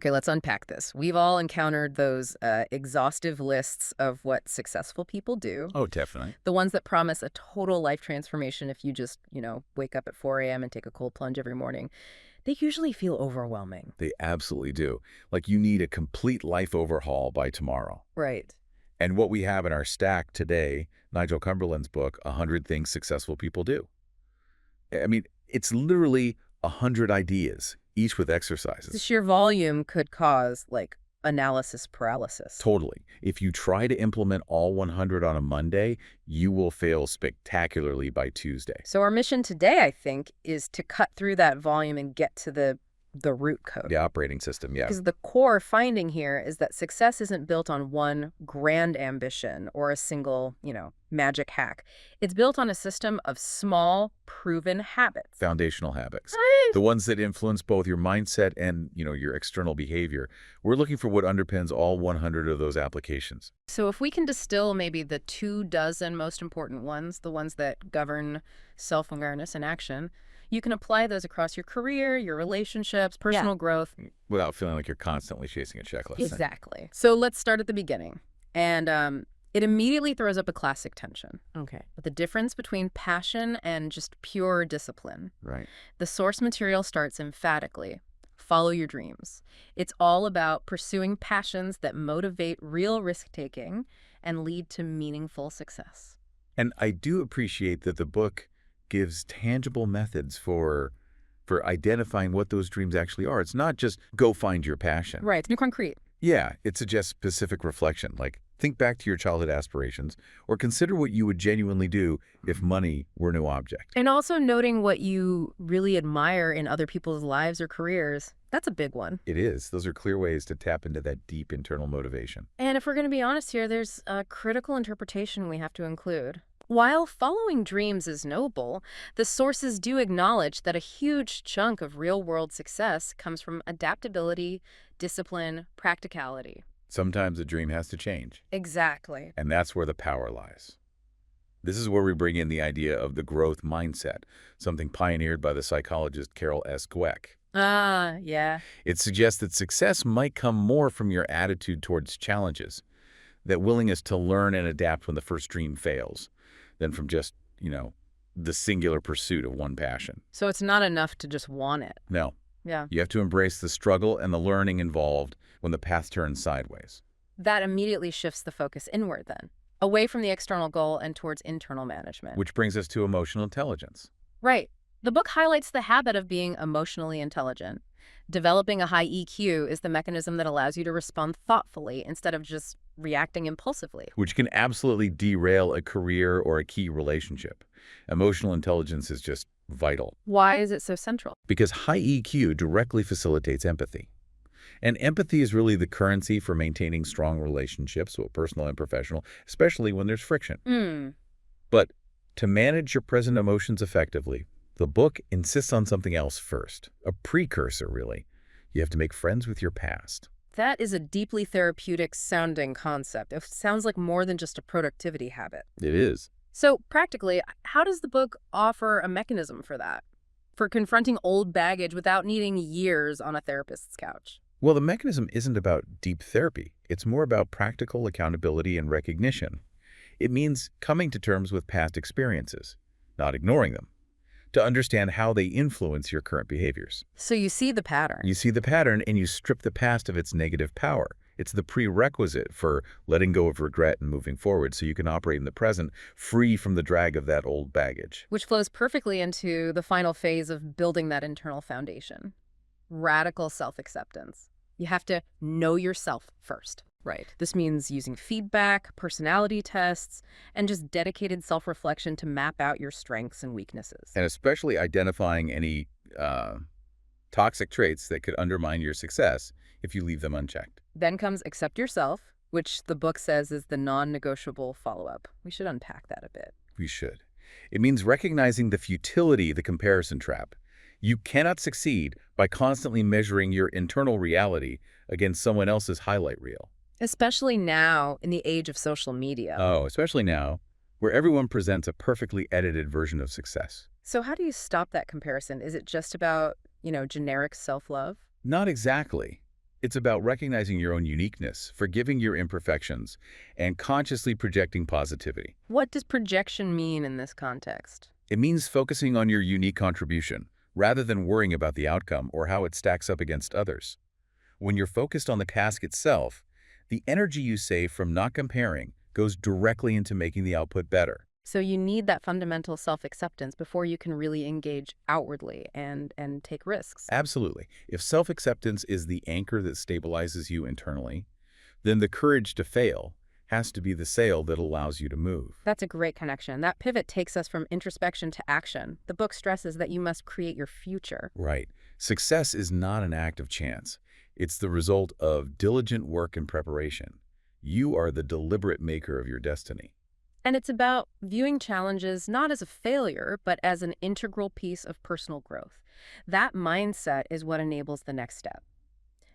Okay, let's unpack this. We've all encountered those exhaustive lists of what successful people do. Oh, definitely. The ones that promise a total life transformation if you just, wake up at 4 a.m. and take a cold plunge every morning. They usually feel overwhelming. They absolutely do. Like you need a complete life overhaul by tomorrow. Right. And what we have in our stack today, Nigel Cumberland's book, 100 Things Successful People Do. I mean, it's literally 100 ideas, each with The exercises. sheer volume could cause, analysis paralysis. Totally. If you try to implement all 100 on a Monday, you will fail spectacularly by Tuesday. So our mission today, I think, is to cut through that volume and get to the root code. The operating system, yeah. Because the core finding here is that success isn't built on one grand ambition or a single, magic hack. It's built on a system of small, proven habits. Foundational habits. The ones that influence both your mindset and, your external behavior. We're looking for what underpins all 100 of those applications. So if we can distill maybe the 24 most important ones, the ones that govern self-awareness and action, you can apply those across your career, your relationships, personal growth. Without feeling like you're constantly chasing a checklist. Exactly. So let's start at the beginning. And it immediately throws up a classic tension. Okay. But the difference between passion and just pure discipline. Right. The source material starts emphatically. Follow your dreams. It's all about pursuing passions that motivate real risk-taking and lead to meaningful success. And I do appreciate that the book gives tangible methods for identifying what those dreams actually are. It's not just go find your passion. Right. It's new concrete. Yeah, it suggests specific reflection, like think back to your childhood aspirations or consider what you would genuinely do if money were no object. And also noting what you really admire in other people's lives or careers. That's a big one. It is. Those are clear ways to tap into that deep internal motivation. And if we're going to be honest here, there's a critical interpretation we have to include. While following dreams is noble, the sources do acknowledge that a huge chunk of real-world success comes from adaptability, discipline, practicality. Sometimes a dream has to change. Exactly. And that's where the power lies. This is where we bring in the idea of the growth mindset, something pioneered by the psychologist Carol S. Dweck. Ah, yeah. It suggests that success might come more from your attitude towards challenges, that willingness to learn and adapt when the first dream fails, than from just, the singular pursuit of one passion. So it's not enough to just want it. No. Yeah. You have to embrace the struggle and the learning involved when the path turns sideways. That immediately shifts the focus inward then, away from the external goal and towards internal management. Which brings us to emotional intelligence. Right. The book highlights the habit of being emotionally intelligent. Developing a high EQ is the mechanism that allows you to respond thoughtfully instead of just reacting impulsively. Which can absolutely derail a career or a key relationship. Emotional intelligence is just vital. Why is it so central? Because high EQ directly facilitates empathy. And empathy is really the currency for maintaining strong relationships, both personal and professional, especially when there's friction. But to manage your present emotions effectively, the book insists on something else first, a precursor, really. You have to make friends with your past. That is a deeply therapeutic sounding concept. It sounds like more than just a productivity habit. It is. So practically, how does the book offer a mechanism for that? For confronting old baggage without needing years on a therapist's couch? Well, the mechanism isn't about deep therapy. It's more about practical accountability and recognition. It means coming to terms with past experiences, not ignoring them, to understand how they influence your current behaviors. So you see the pattern. You see the pattern and you strip the past of its negative power. It's the prerequisite for letting go of regret and moving forward so you can operate in the present, free from the drag of that old baggage. Which flows perfectly into the final phase of building that internal foundation. Radical self-acceptance. You have to know yourself first. Right. This means using feedback, personality tests, and just dedicated self-reflection to map out your strengths and weaknesses. And especially identifying any toxic traits that could undermine your success if you leave them unchecked. Then comes accept yourself, which the book says is the non-negotiable follow-up. We should unpack that a bit. We should. It means recognizing the futility of the comparison trap. You cannot succeed by constantly measuring your internal reality against someone else's highlight reel. Especially now, in the age of social media. Oh, especially now, where everyone presents a perfectly edited version of success. So how do you stop that comparison? Is it just about, generic self-love? Not exactly. It's about recognizing your own uniqueness, forgiving your imperfections, and consciously projecting positivity. What does projection mean in this context? It means focusing on your unique contribution, rather than worrying about the outcome or how it stacks up against others. When you're focused on the task itself, the energy you save from not comparing goes directly into making the output better. So you need that fundamental self-acceptance before you can really engage outwardly and take risks. Absolutely. If self-acceptance is the anchor that stabilizes you internally, then the courage to fail has to be the sail that allows you to move. That's a great connection. That pivot takes us from introspection to action. The book stresses that you must create your future. Right. Success is not an act of chance. It's the result of diligent work and preparation. You are the deliberate maker of your destiny. And it's about viewing challenges not as a failure, but as an integral piece of personal growth. That mindset is what enables the next step,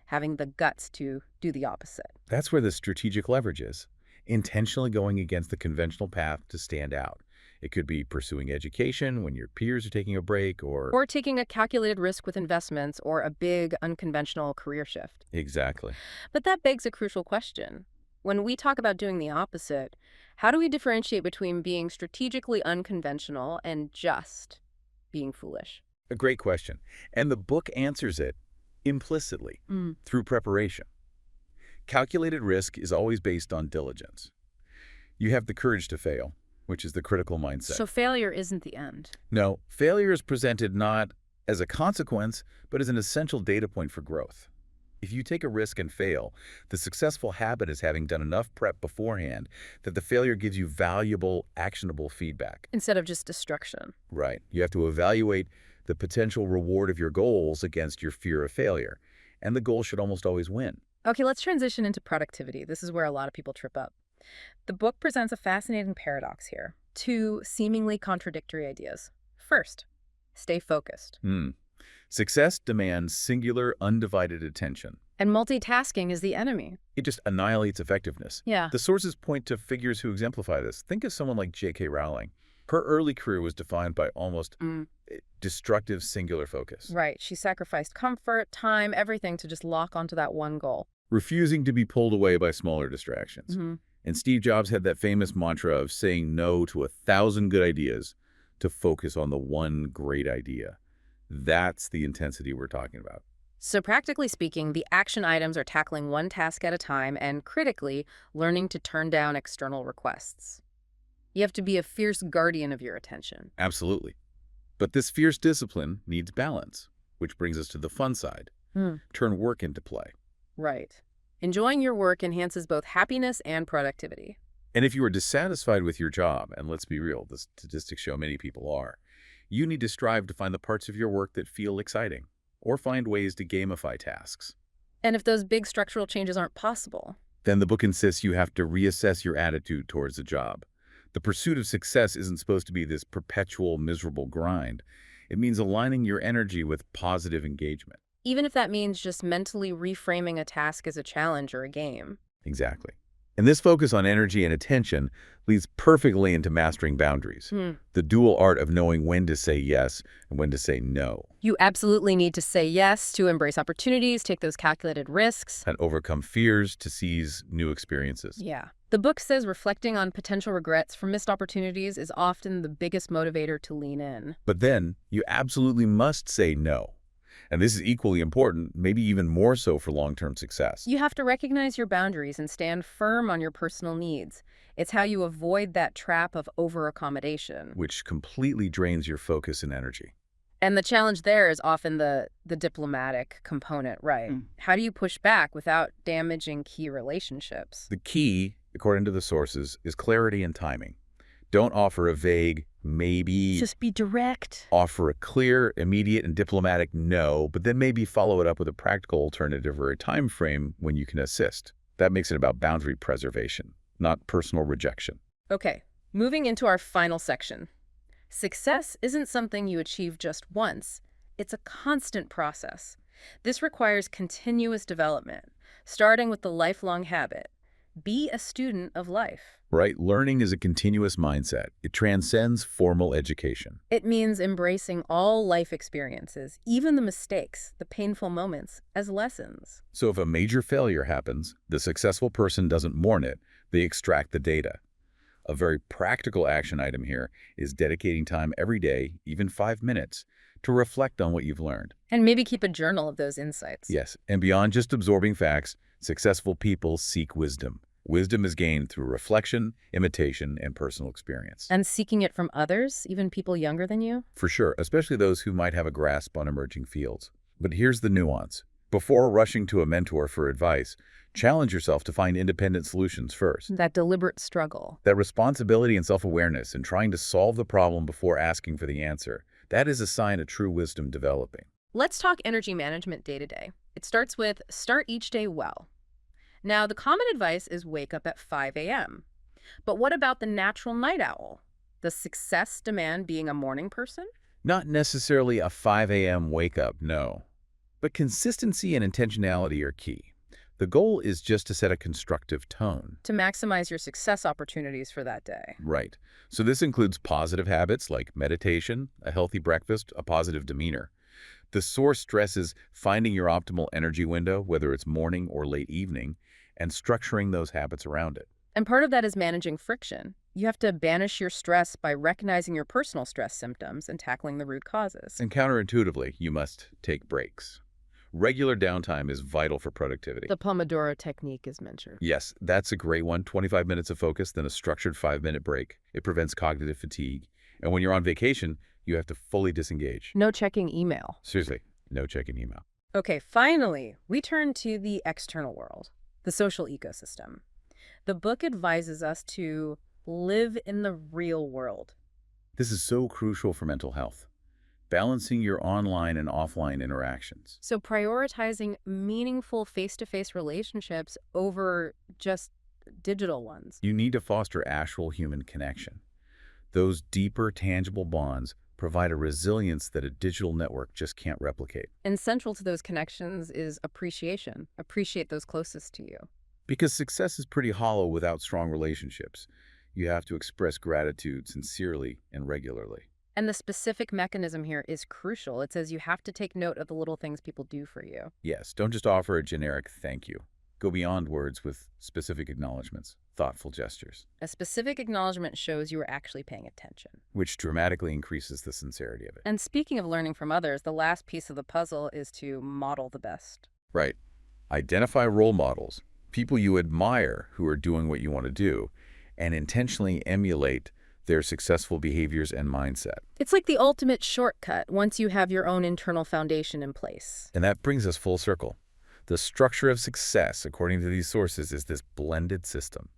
having the guts to do the opposite. That's where the strategic leverage is, intentionally going against the conventional path to stand out. It could be pursuing education when your peers are taking a break Or taking a calculated risk with investments or a big, unconventional career shift. Exactly. But that begs a crucial question. When we talk about doing the opposite, how do we differentiate between being strategically unconventional and just being foolish? A great question. And the book answers it implicitly through preparation. Calculated risk is always based on diligence. You have the courage to fail, which is the critical mindset. So failure isn't the end. No, failure is presented not as a consequence, but as an essential data point for growth. If you take a risk and fail, the successful habit is having done enough prep beforehand that the failure gives you valuable, actionable feedback. Instead of just destruction. Right. You have to evaluate the potential reward of your goals against your fear of failure, and the goal should almost always win. Okay, let's transition into productivity. This is where a lot of people trip up. The book presents a fascinating paradox here. Two seemingly contradictory ideas. First, stay focused. Success demands singular, undivided attention. And multitasking is the enemy. It just annihilates effectiveness. Yeah. The sources point to figures who exemplify this. Think of someone like J.K. Rowling. Her early career was defined by almost destructive singular focus. Right. She sacrificed comfort, time, everything to just lock onto that one goal. Refusing to be pulled away by smaller distractions. And Steve Jobs had that famous mantra of saying no to 1,000 good ideas to focus on the one great idea. That's the intensity we're talking about. So practically speaking, the action items are tackling one task at a time and, critically, learning to turn down external requests. You have to be a fierce guardian of your attention. Absolutely. But this fierce discipline needs balance, which brings us to the fun side. Turn work into play. Right. Enjoying your work enhances both happiness and productivity. And if you are dissatisfied with your job, and let's be real, the statistics show many people are, you need to strive to find the parts of your work that feel exciting, or find ways to gamify tasks. And if those big structural changes aren't possible, then the book insists you have to reassess your attitude towards the job. The pursuit of success isn't supposed to be this perpetual, miserable grind. It means aligning your energy with positive engagement. even if that means just mentally reframing a task as a challenge or a game. Exactly. And this focus on energy and attention leads perfectly into mastering boundaries, the dual art of knowing when to say yes and when to say no. You absolutely need to say yes to embrace opportunities, take those calculated risks. And overcome fears to seize new experiences. Yeah. The book says reflecting on potential regrets for missed opportunities is often the biggest motivator to lean in. But then you absolutely must say no. And this is equally important, maybe even more so for long-term success. You have to recognize your boundaries and stand firm on your personal needs. It's how you avoid that trap of over-accommodation. Which completely drains your focus and energy. And the challenge there is often the diplomatic component, right? How do you push back without damaging key relationships? The key, according to the sources, is clarity and timing. Don't offer a vague maybe. Just be direct. Offer a clear, immediate, and diplomatic no, but then maybe follow it up with a practical alternative or a time frame when you can assist. That makes it about boundary preservation, not personal rejection. Okay, moving into our final section. Success isn't something you achieve just once. It's a constant process. This requires continuous development, starting with the lifelong habit. Be a student of life. Right? Learning is a continuous mindset. It transcends formal education. It means embracing all life experiences, even the mistakes, the painful moments, as lessons. So if a major failure happens, the successful person doesn't mourn it, they extract the data. A very practical action item here is dedicating time every day, even 5 minutes, to reflect on what you've learned. And maybe keep a journal of those insights. Yes, and beyond just absorbing facts, successful people seek wisdom. Wisdom is gained through reflection, imitation, and personal experience. And seeking it from others, even people younger than you? For sure, especially those who might have a grasp on emerging fields. But here's the nuance. Before rushing to a mentor for advice, challenge yourself to find independent solutions first. That deliberate struggle. That responsibility and self-awareness in trying to solve the problem before asking for the answer, that is a sign of true wisdom developing. Let's talk energy management day to day. It starts with start each day well. Now, the common advice is wake up at 5 a.m. But what about the natural night owl? Does success demand being a morning person? Not necessarily a 5 a.m. wake-up, no. But consistency and intentionality are key. The goal is just to set a constructive tone. To maximize your success opportunities for that day. Right. So this includes positive habits like meditation, a healthy breakfast, a positive demeanor. The source stresses finding your optimal energy window, whether it's morning or late evening, and structuring those habits around it. And part of that is managing friction. You have to banish your stress by recognizing your personal stress symptoms and tackling the root causes. And counterintuitively, you must take breaks. Regular downtime is vital for productivity. The Pomodoro technique is mentioned. Yes, that's a great one. 25 minutes of focus, then a structured 5-minute break. It prevents cognitive fatigue. And when you're on vacation, you have to fully disengage. No checking email. Seriously, no checking email. Okay, finally, we turn to the external world, the social ecosystem. The book advises us to live in the real world. This is so crucial for mental health. Balancing your online and offline interactions. So prioritizing meaningful face-to-face relationships over just digital ones. You need to foster actual human connection. Those deeper, tangible bonds provide a resilience that a digital network just can't replicate. And central to those connections is appreciation. Appreciate those closest to you. Because success is pretty hollow without strong relationships. You have to express gratitude sincerely and regularly. And the specific mechanism here is crucial. It says you have to take note of the little things people do for you. Yes, don't just offer a generic thank you. Go beyond words with specific acknowledgments, thoughtful gestures. A specific acknowledgement shows you are actually paying attention. Which dramatically increases the sincerity of it. And speaking of learning from others, the last piece of the puzzle is to model the best. Right. Identify role models, people you admire who are doing what you want to do, and intentionally emulate their successful behaviors and mindset. It's like the ultimate shortcut once you have your own internal foundation in place. And that brings us full circle. The structure of success, according to these sources, is this blended system.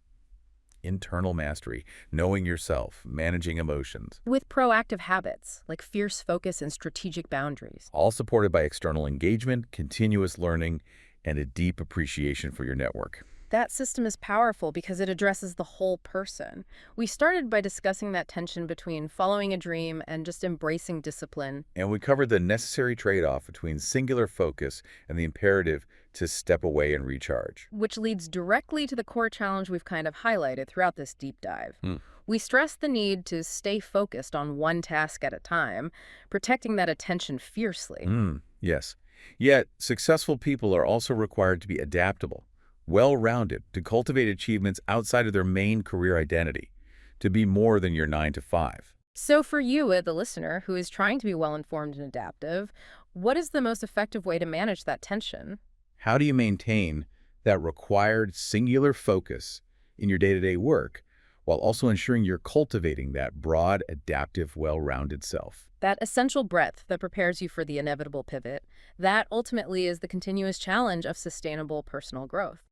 Internal mastery, knowing yourself, managing emotions. With proactive habits, like fierce focus and strategic boundaries. All supported by external engagement, continuous learning, and a deep appreciation for your network. That system is powerful because it addresses the whole person. We started by discussing that tension between following a dream and just embracing discipline. And we covered the necessary trade-off between singular focus and the imperative to step away and recharge. Which leads directly to the core challenge we've kind of highlighted throughout this deep dive. We stress the need to stay focused on one task at a time, protecting that attention fiercely. Yes. Yet, successful people are also required to be adaptable, well-rounded, to cultivate achievements outside of their main career identity, to be more than your 9 to 5. So for you, the listener, who is trying to be well-informed and adaptive, what is the most effective way to manage that tension? How do you maintain that required singular focus in your day-to-day work while also ensuring you're cultivating that broad, adaptive, well-rounded self? That essential breadth that prepares you for the inevitable pivot, that ultimately is the continuous challenge of sustainable personal growth.